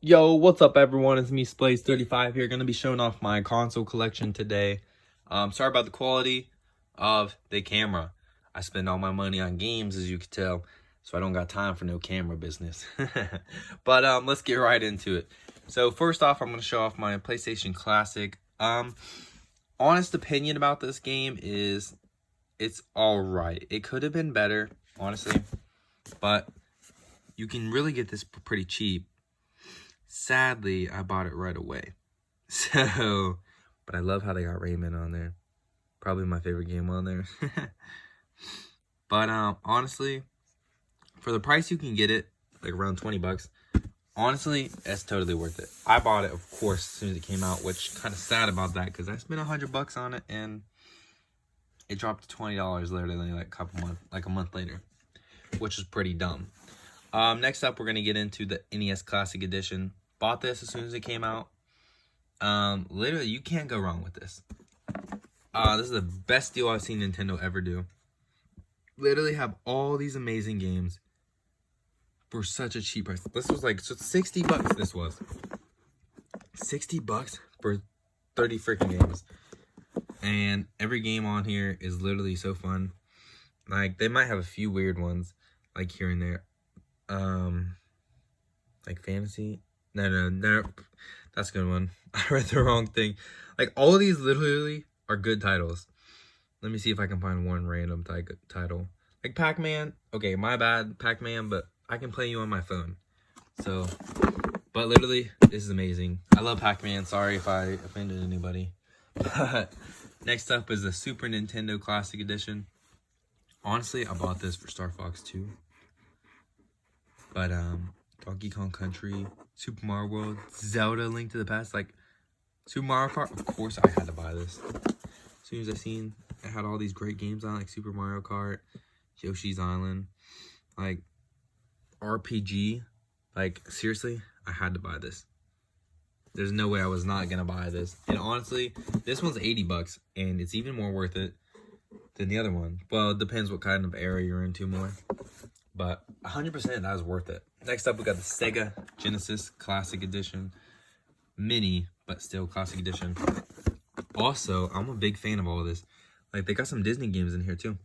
Yo, what's up everyone? It's me, Splays35 here. Gonna be showing off my console collection today. Sorry about the quality of the camera. I spend all my money on games, as you can tell, so I don't got time for no camera business. But let's get right into it. So first off, I'm gonna show off my PlayStation Classic. Honest opinion about this game is it's alright. It could have been better, honestly, but you can really get this pretty cheap. Sadly, I bought it right away. So, but I love how they got Rayman on there. Probably my favorite game on there. But honestly, for the price you can get it, like around 20 bucks, honestly, it's totally worth it. I bought it, of course, as soon as it came out, which kind of sad about that because I spent 100 bucks on it and it dropped to $20 literally like a month later, which is pretty dumb. Next up, we're going to get into the NES Classic Edition. Bought this as soon as it came out. Literally, you can't go wrong with this. This is the best deal I've seen Nintendo ever do. Literally have all these amazing games for such a cheap price. This was like 60 bucks. This was 60 bucks for 30 freaking games. And every game on here is literally so fun. Like, they might have a few weird ones, like here and there. Like fantasy. No, that's a good one. I read the wrong thing. Like, all of these literally are good titles. Let me see if I can find one random title. Like Pac-Man. Okay, my bad, Pac-Man, but I can play you on my phone. So, but literally, this is amazing. I love Pac-Man. Sorry if I offended anybody. But next up is the Super Nintendo Classic Edition. Honestly, I bought this for Star Fox 2. But, Donkey Kong Country, Super Mario World, Zelda, Link to the Past, like, Super Mario Kart, of course I had to buy this. As soon as I seen it had all these great games on, like Super Mario Kart, Yoshi's Island, like, RPG, like, seriously, I had to buy this. There's no way I was not gonna buy this. And honestly, this one's 80 bucks, and it's even more worth it than the other one. Well, it depends what kind of era you're into more. But 100% that was worth it. Next up, we got the Sega Genesis Classic Edition. Mini, but still Classic Edition. Also, I'm a big fan of all of this. Like, they got some Disney games in here, too.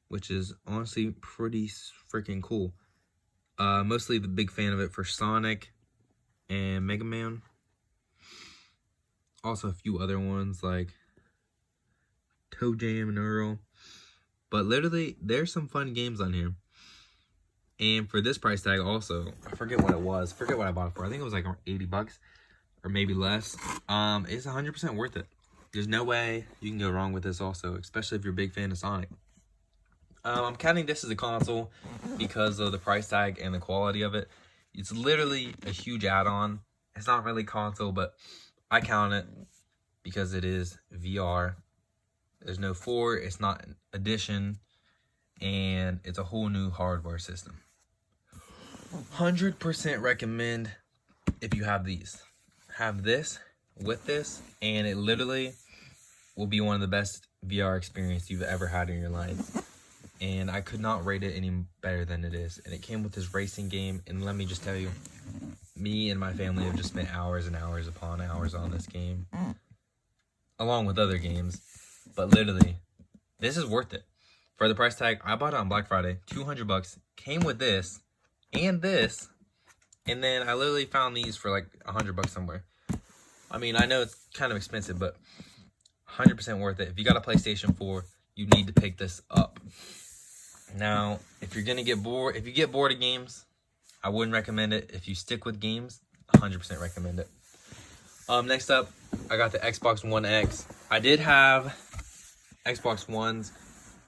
Which is honestly pretty freaking cool. Mostly the big fan of it for Sonic and Mega Man. Also, a few other ones like Toe Jam and Earl. But literally, there's some fun games on here. And for this price tag also, I forget what it was. I forget what I bought it for. I think it was like 80 bucks or maybe less. It's 100% worth it. There's no way you can go wrong with this also, especially if you're a big fan of Sonic. I'm counting this as a console because of the price tag and the quality of it. It's literally a huge add-on. It's not really console, but I count it because it is VR. There's no 4, it's not an edition, and it's a whole new hardware system. 100% recommend if you have these. Have this with this, and it literally will be one of the best VR experience you've ever had in your life. And I could not rate it any better than it is. And it came with this racing game, and let me just tell you, me and my family have just spent hours and hours upon hours on this game, along with other games. But literally, this is worth it. For the price tag, I bought it on Black Friday, 200 bucks. Came with this and this, and then I literally found these for like 100 bucks somewhere. I mean, I know it's kind of expensive, but 100% worth it. If you got a PlayStation 4, you need to pick this up. Now, if you're gonna get bored, if you get bored of games, I wouldn't recommend it. If you stick with games, 100% recommend it. Next up, I got the Xbox One X. I did have Xbox Ones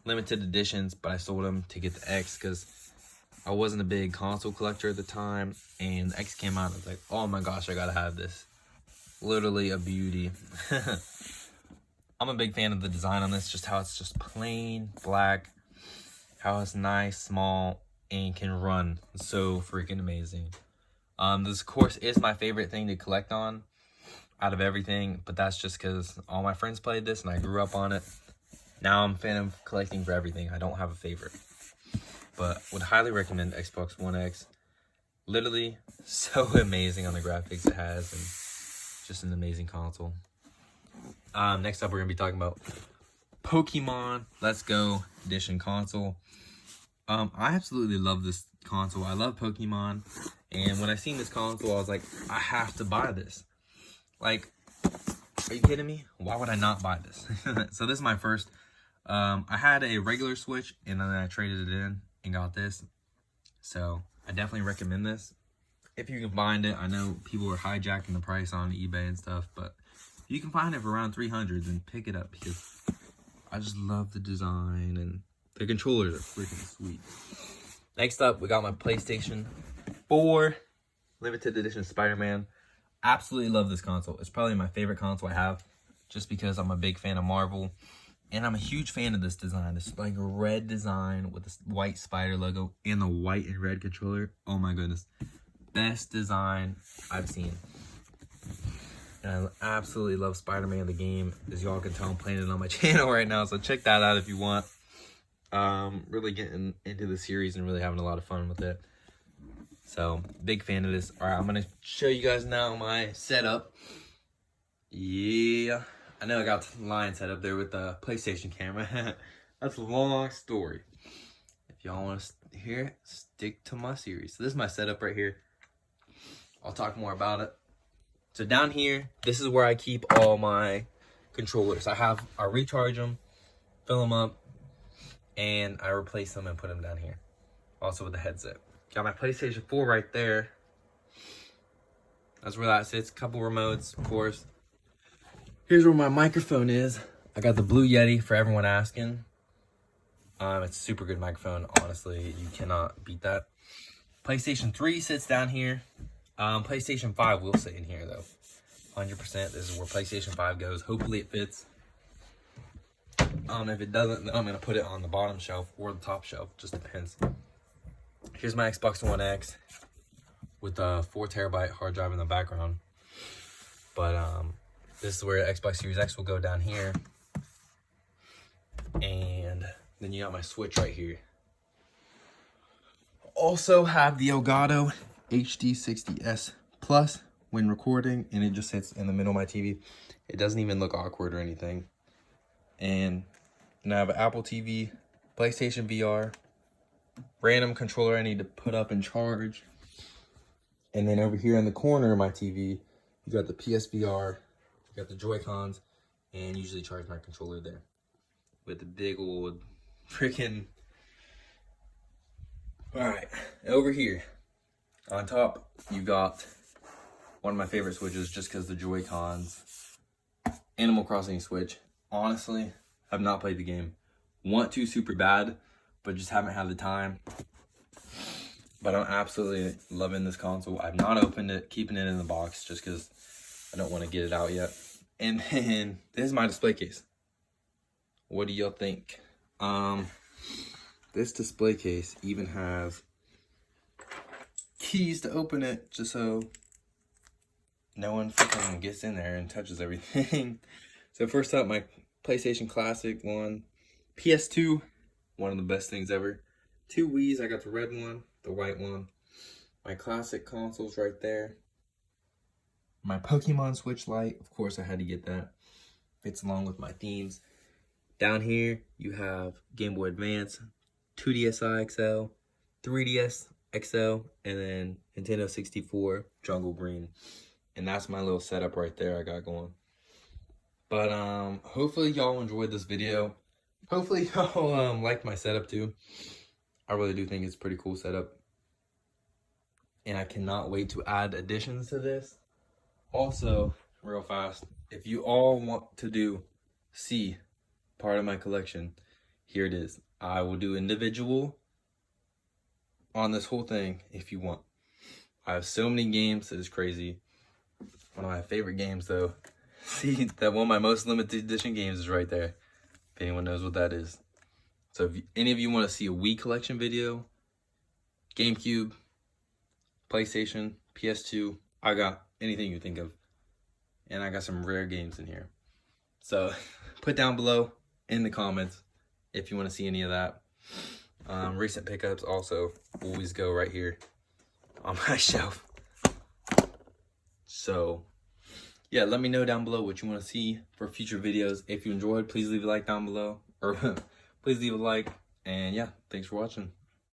limited editions, but I sold them to get the X because I wasn't a big console collector at the time, and the X came out. I was like, oh my gosh, I gotta have this. Literally a beauty. I'm a big fan of the design on this, just how it's just plain black, how it's nice, small, and can run so freaking amazing. This, of course, is my favorite thing to collect on out of everything, but that's just because all my friends played this and I grew up on it. Now I'm a fan of collecting for everything. I don't have a favorite, but would highly recommend Xbox One X. Literally so amazing on the graphics it has, and just an amazing console. Next up, we're gonna be talking about Pokemon Let's Go Edition console. I absolutely love this console. I love Pokemon, and when I seen this console, I was like, I have to buy this. Like, are you kidding me? Why would I not buy this? So this is my first. I had a regular Switch, and then I traded it in and got this. So I definitely recommend this if you can find it. I know people are hijacking the price on eBay and stuff, but if you can find it for around 300, then pick it up, because I just love the design, and the controllers are freaking sweet. Next up, we got my PlayStation 4 limited edition Spider-Man. Absolutely love this console. It's probably my favorite console I have, just because I'm a big fan of Marvel, and I'm a huge fan of this design. This like red design with this white spider logo and the white and red controller. Oh my goodness, best design I've seen. And I absolutely love Spider-Man the game. As y'all can tell, I'm playing it on my channel right now, so check that out if you want. Really getting into the series and really having a lot of fun with it. So, big fan of this. Alright, I'm going to show you guys now my setup. Yeah, I know I got the line set up there with the PlayStation camera. That's a long story. If y'all want to hear it, stick to my series. So this is my setup right here. I'll talk more about it. So down here, this is where I keep all my controllers. I recharge them, fill them up, and I replace them and put them down here. Also with the headset. Got my PlayStation 4 right there. That's where that sits. Couple remotes, of course. Here's where my microphone is. I got the Blue Yeti for everyone asking. It's a super good microphone, honestly. You cannot beat that. PlayStation 3 sits down here. PlayStation 5 will sit in here though. 100%. This is where PlayStation 5 goes. Hopefully it fits. If it doesn't, then I'm going to put it on the bottom shelf or the top shelf. Just depends. Here's my Xbox One X with a 4TB hard drive in the background. But this is where Xbox Series X will go down here. And then you got my Switch right here. Also have the Elgato HD60S Plus when recording, and it just sits in the middle of my TV. It doesn't even look awkward or anything. And I have an Apple TV, PlayStation VR, random controller I need to put up and charge. And then over here in the corner of my TV, you got the PSVR, you got the Joy-Cons, and usually charge my controller there. With the big old freaking... Alright, over here, on top, you got one of my favorite Switches just because the Joy-Cons. Animal Crossing Switch. Honestly, have not played the game. Want to super bad, but just haven't had the time. But I'm absolutely loving this console. I've not opened it, keeping it in the box just because I don't want to get it out yet. And then this is my display case. What do y'all think? This display case even has keys to open it just so no one freaking gets in there and touches everything. So first up, my PlayStation Classic one, PS2, one of the best things ever. 2 Wii's, I got the red one, the white one. My classic consoles right there. My Pokemon Switch Lite, of course I had to get that. Fits along with my themes. Down here, you have Game Boy Advance, 2DSi XL, 3DS XL, and then Nintendo 64 Jungle Green. And that's my little setup right there I got going. But hopefully y'all enjoyed this video. Hopefully y'all liked my setup too. I really do think it's a pretty cool setup. And I cannot wait to add additions to this. Also, real fast, if you all want to see part of my collection, here it is. I will do individual on this whole thing if you want. I have so many games, it is crazy. One of my favorite games though. See, that one of my most limited edition games is right there. If anyone knows what that is. So if any of you want to see a Wii collection video, GameCube, PlayStation, PS2, I got anything you think of. And I got some rare games in here. So put down below in the comments if you want to see any of that. Recent pickups also always go right here. on my shelf. So yeah, let me know down below what you want to see for future videos. If you enjoyed, please leave a like down below, or please leave a like. And yeah, thanks for watching.